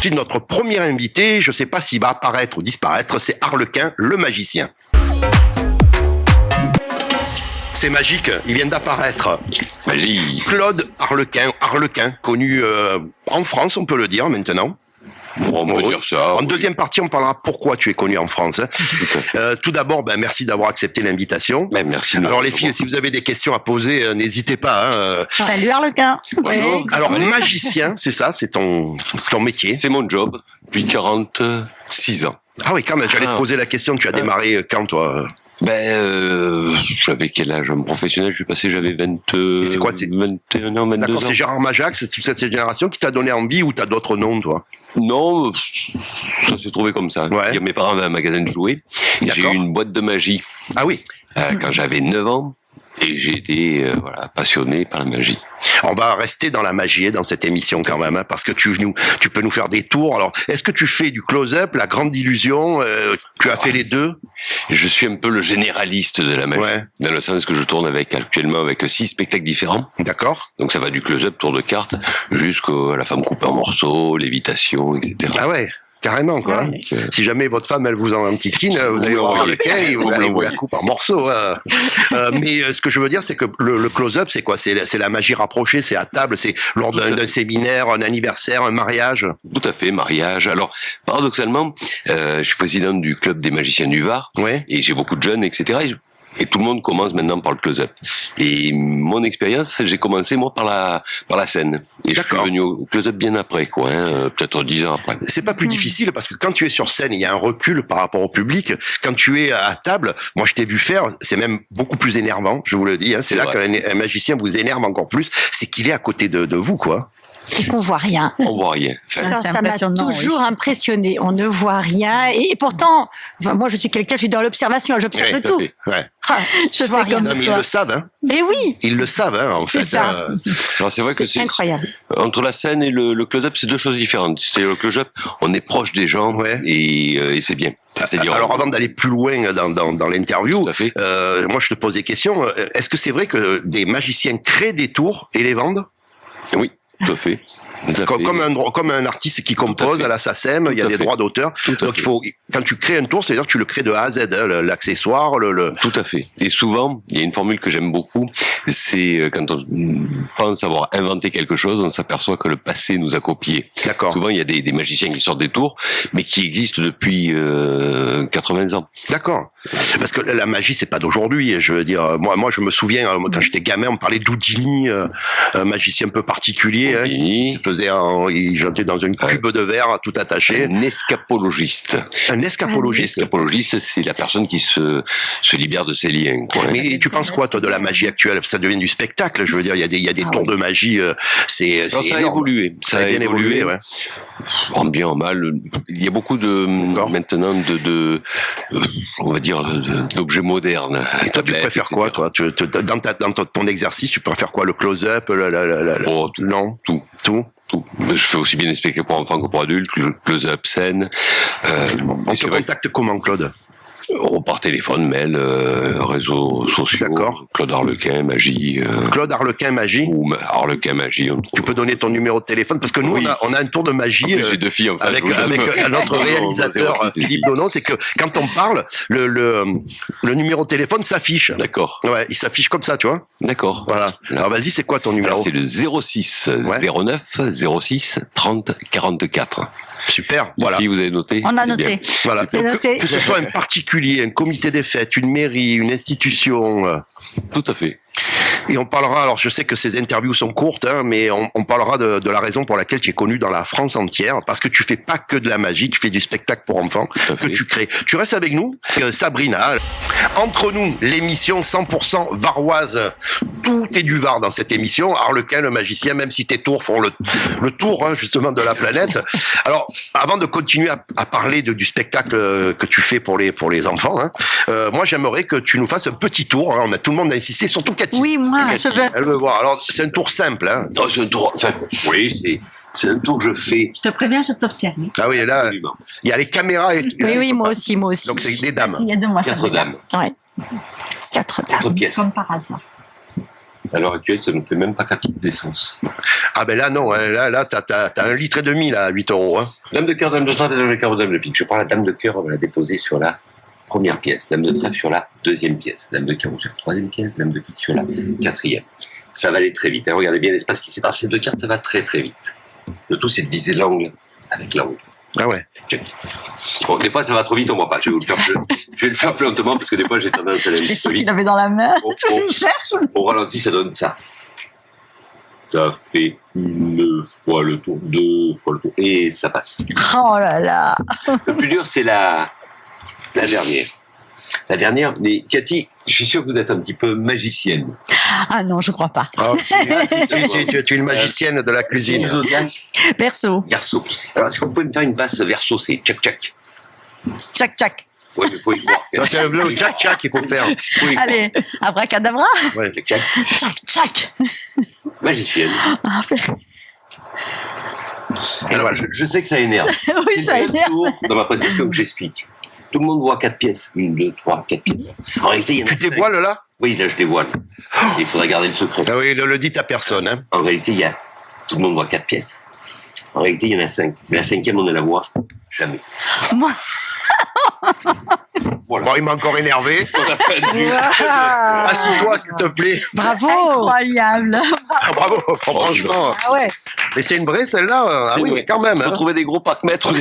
Puis notre premier invité, je ne sais pas s'il va apparaître ou disparaître, c'est Arlequin, le magicien. C'est magique, il vient d'apparaître. Magie. Claude Arlequin, connu en France, on peut le dire maintenant. On peut dire ça. En deuxième partie, on parlera pourquoi tu es connu en France. Tout d'abord, merci d'avoir accepté l'invitation. Merci. Alors les filles, si vous avez des questions à poser, n'hésitez pas. Salut Arlequin. Ouais. Alors magicien, c'est ça, c'est ton métier. C'est mon job depuis 46 ans. Ah oui, quand même, j'allais te poser la question, tu as démarré quand toi j'avais quel âge professionnel? j'avais 21 ans, 22 D'accord, ans. c'est Gérard Majax, c'est cette génération qui t'a donné envie ou t'as d'autres noms, toi? Non, ça s'est trouvé comme ça. Ouais. Mes parents avaient un magasin de jouets. J'ai eu une boîte de magie. Ah oui. Quand j'avais 9 ans. Et j'ai été passionné par la magie. On va rester dans la magie dans cette émission quand même, parce que tu peux nous faire des tours. Alors, est-ce que tu fais du close-up, la grande illusion? Tu as fait les deux? Je suis un peu le généraliste de la magie, dans le sens que je tourne actuellement avec 6 spectacles différents. D'accord. Donc ça va du close-up, tour de cartes, jusqu'à la femme coupée en morceaux, lévitation, etc. Ah ouais. Carrément, quoi. Ouais. Si jamais votre femme, elle vous en enquiquine, vous allez voir lequel, et vous la coupe en morceaux. Mais ce que je veux dire, c'est que le close-up, c'est quoi? C'est la magie rapprochée, c'est à table, c'est lors d'un séminaire, un anniversaire, un mariage. Tout à fait, mariage. Alors, paradoxalement, je suis président du club des magiciens du Var, et j'ai beaucoup de jeunes, etc. Et tout le monde commence maintenant par le close-up. Et mon expérience, j'ai commencé moi par la scène. Et je suis venu au close-up bien après, peut-être 10 ans après. C'est pas plus difficile parce que quand tu es sur scène, il y a un recul par rapport au public. Quand tu es à table, moi je t'ai vu faire, c'est même beaucoup plus énervant, je vous le dis. C'est là qu'un magicien vous énerve encore plus, c'est qu'il est à côté de vous, quoi. Et qu'on voit rien. On voit rien. Ça m'a toujours impressionné. On ne voit rien. Et pourtant, moi, je suis quelqu'un, je suis dans l'observation, j'observe tout. Je vois rien. Non, mais ils le savent, hein. Mais oui. Ils le savent, hein, en fait. C'est ça. Alors, c'est vrai que c'est incroyable. Entre la scène et le close-up, c'est deux choses différentes. C'est le close-up, on est proche des gens, et c'est bien. Alors, avant d'aller plus loin dans l'interview, moi, je te pose des questions. Est-ce que c'est vrai que des magiciens créent des tours et les vendent? Oui. Tout à fait. Comme un artiste qui compose à la SACEM, il y a des droits d'auteur. Donc il faut, quand tu crées un tour, c'est-à-dire que tu le crées de A à Z, l'accessoire, Tout à fait. Et souvent, il y a une formule que j'aime beaucoup, c'est quand on pense avoir inventé quelque chose, on s'aperçoit que le passé nous a copié. D'accord. Souvent, il y a des magiciens qui sortent des tours, mais qui existent depuis 80 ans. D'accord. Parce que la magie, c'est pas d'aujourd'hui. Je veux dire, moi, je me souviens quand j'étais gamin, on me parlait d'Houdini, un magicien un peu particulier. Il chantait dans une cube de verre tout attaché. Un escapologiste. Un escapologiste. L'escapologiste, c'est la personne qui se libère de ses liens. Mais tu penses quoi, toi, de la magie actuelle? Ça devient du spectacle. Je veux dire, il y a des tours de magie. C'est ça a évolué. Ça a bien évolué, ouais. En bien, en mal. Il y a beaucoup maintenant on va dire, d'objets modernes. Et toi, tu préfères quoi, toi? Dans ton exercice, tu préfères quoi? Le close-up, non? Tout. Je fais aussi bien des spectacles pour enfants que pour adultes, le close-up, scène. On te contacte comment, Claude? Par téléphone, mail, réseaux sociaux. D'accord. Claude Arlequin, Magie. Claude Arlequin, Magie. Ou Arlequin, Magie. Tu peux donner ton numéro de téléphone parce que nous, on a un tour de magie j'ai 2 filles, en fait, avec notre réalisateur Philippe Donon. C'est que quand on parle, le numéro de téléphone s'affiche. D'accord. Ouais, il s'affiche comme ça, tu vois. D'accord. Voilà. Alors vas-y, c'est quoi ton numéro? Alors c'est le 06 09 06 30 44. Super. Voilà. Filles, vous avez noté? On a noté. Voilà. Que ce soit un particulier, un comité des fêtes, une mairie, une institution. Tout à fait. Et on parlera, alors je sais que ces interviews sont courtes, mais on parlera de la raison pour laquelle tu es connu dans la France entière, parce que tu fais pas que de la magie, tu fais du spectacle pour enfants, que tu crées. Tu restes avec nous, Sabrina. Entre nous, l'émission 100% varoise. Tout est du Var dans cette émission. Arlequin, le magicien, même si tes tours font le tour, justement, de la planète. Alors, avant de continuer à parler du spectacle que tu fais pour les enfants, moi j'aimerais que tu nous fasses un petit tour. On a tout le monde a insisté, surtout Cathy. Oui, moi, je veux. Elle veut voir. Alors, c'est un tour simple, hein. Non, c'est un tour. Enfin, oui, c'est un tour que je fais. Je te préviens, je t'observe. Ah oui, là, il y a les caméras. Oui, moi aussi. Donc, c'est des dames. Il y a 2 mois, 4 dames. Ouais. 4 dames. 4 pièces. Comme par hasard. À l'heure actuelle, ça ne fait même pas 4 litres d'essence. Ah ben là, non. Là, t'as 1,5 litre là, à 8 €. Hein. Dame de cœur, dame de trèfle, dame de cœur, dame de pique. Je prends la dame de cœur, on va la déposer sur la première pièce. Dame de trèfle sur la deuxième pièce. Dame de cœur sur la troisième pièce. Dame de pique sur la quatrième. Ça va aller très vite. Hein. Regardez bien l'espace qui sépare ces deux cartes, ça va très très vite. Le tout, c'est de viser l'angle avec l'angle. Ah ouais. Bon, des fois, ça va trop vite, on voit pas. Je vais le faire plus lentement parce que des fois, j'ai tendance à aller vite. J'ai sûr qu'il avait dans la main. Je le cherche. Au ralenti, ça donne ça. Ça fait 1 fois le tour, 2 fois le tour, et ça passe. Oh là là. Le plus dur, c'est la dernière. La dernière, mais Cathy, je suis sûr que vous êtes un petit peu magicienne. Ah non, je crois pas. Oh, tu es une magicienne de la cuisine. Verseau. Verseau. Alors, est-ce que vous pouvez me faire une passe verseau? C'est tchac-tchac. Tchac-tchac. Oui, mais il faut y croire. Non, c'est le tchac-tchac qu'il faut faire. Allez, abracadabra. Ouais. Tchac-tchac. Tchac-tchac. Magicienne. Ah, alors, je sais que ça énerve. Oui, ça énerve. Dans ma présentation que j'explique. Tout le monde voit 4 pièces. 1, 2, 3, 4 pièces. En réalité, il y en a 5. Tu dévoiles là? Oui, là, je dévoile. Il faudrait garder le secret. Ah oui, ne le dites à personne. Hein. En réalité, tout le monde voit 4 pièces. En réalité, il y en a 5. Mais la 5e, on ne la voit jamais. Moi. Voilà. Bon, il m'a encore énervé. Assis-toi, s'il te plaît. Bravo. Incroyable. Ah, bravo, franchement. Ah ouais. Mais c'est une vraie, celle-là. Ah oui, quand même. Faut trouver des gros parcs-mètres ou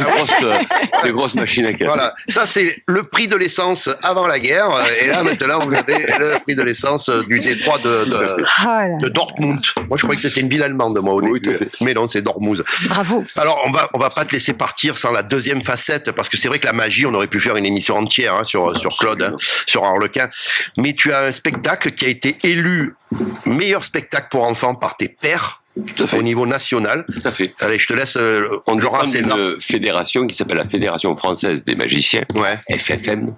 des grosses machines à café. Voilà. Ça, c'est le prix de l'essence avant la guerre. Et là, maintenant, vous avez le prix de l'essence du détroit de Dortmund. Moi, je croyais que c'était une ville allemande, moi, au début. Mais non, c'est Dortmund. Bravo. Alors, on va pas te laisser partir sans la deuxième facette, parce que c'est vrai que la magie, on aurait pu faire une émission entière hein, sur Claude, hein, sur Harlequin. Mais tu as un spectacle qui a été élu meilleur spectacle pour enfants par tes pairs. Au niveau national. Tout à fait. Allez, je te laisse. On aura une fédération qui s'appelle la Fédération Française des Magiciens, FFM.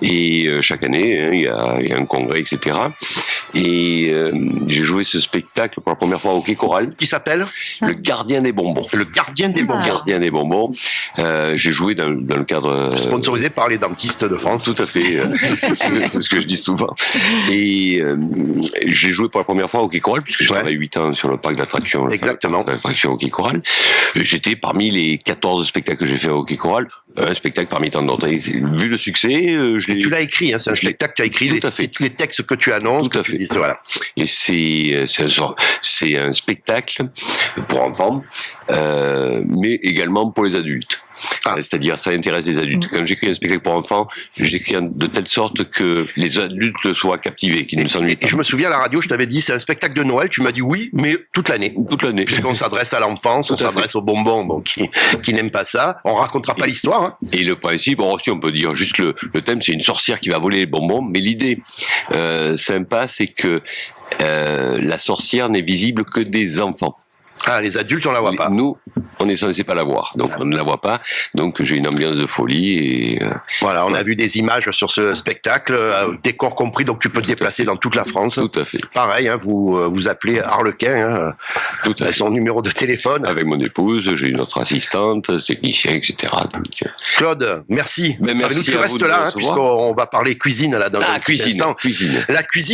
Et chaque année, il y a un congrès, etc. Et j'ai joué ce spectacle pour la première fois au Quai Choral. Qui s'appelle Le Gardien des Bonbons. Le Gardien des Bonbons. Le Gardien des Bonbons. J'ai joué dans le cadre... Sponsorisé par les dentistes de France. Tout à fait. C'est ce que je dis souvent. Et j'ai joué pour la première fois au Quai Choral, puisque j'ai travaillé 8 ans sur le parc d'attractions. Exactement. L'attraction au Quai Choral. J'étais parmi les 14 spectacles que j'ai fait au Quai Choral, un spectacle parmi tant d'autres. Vu le succès, tu l'as écrit, hein, c'est un spectacle que tu as écrit, tous les textes que tu annonces. Tout à fait. Voilà. Et c'est un spectacle pour enfants, mais également pour les adultes. C'est-à-dire, ça intéresse les adultes. Quand j'écris un spectacle pour enfants, j'écris de telle sorte que les adultes soient captivés, qu'ils ne s'ennuient pas. Et je me souviens à la radio, je t'avais dit, c'est un spectacle de Noël. Tu m'as dit oui, mais toute l'année. Toute l'année. Puisqu'on s'adresse à l'enfance, on s'adresse aux bonbons, bon, qui n'aiment pas ça. On racontera pas l'histoire. Hein. Et le principe, aussi, on peut dire juste le thème, c'est une sorcière qui va voler les bonbons. Mais l'idée sympa, c'est que la sorcière n'est visible que des enfants. Ah, les adultes, on la voit pas. Nous, on est censé pas la voir, donc on ne la voit pas. Donc j'ai une ambiance de folie et voilà, on a vu des images sur ce spectacle, décor compris, donc tu peux te déplacer dans toute la France. Tout à fait. Pareil, hein, vous appelez Harlequin, son numéro de téléphone. Avec mon épouse, j'ai une autre assistante, technicien, etc. Donc, Claude, merci. Merci. Tu restes là, hein, puisqu'on va parler cuisine là dans un cuisine. instant. La cuisine.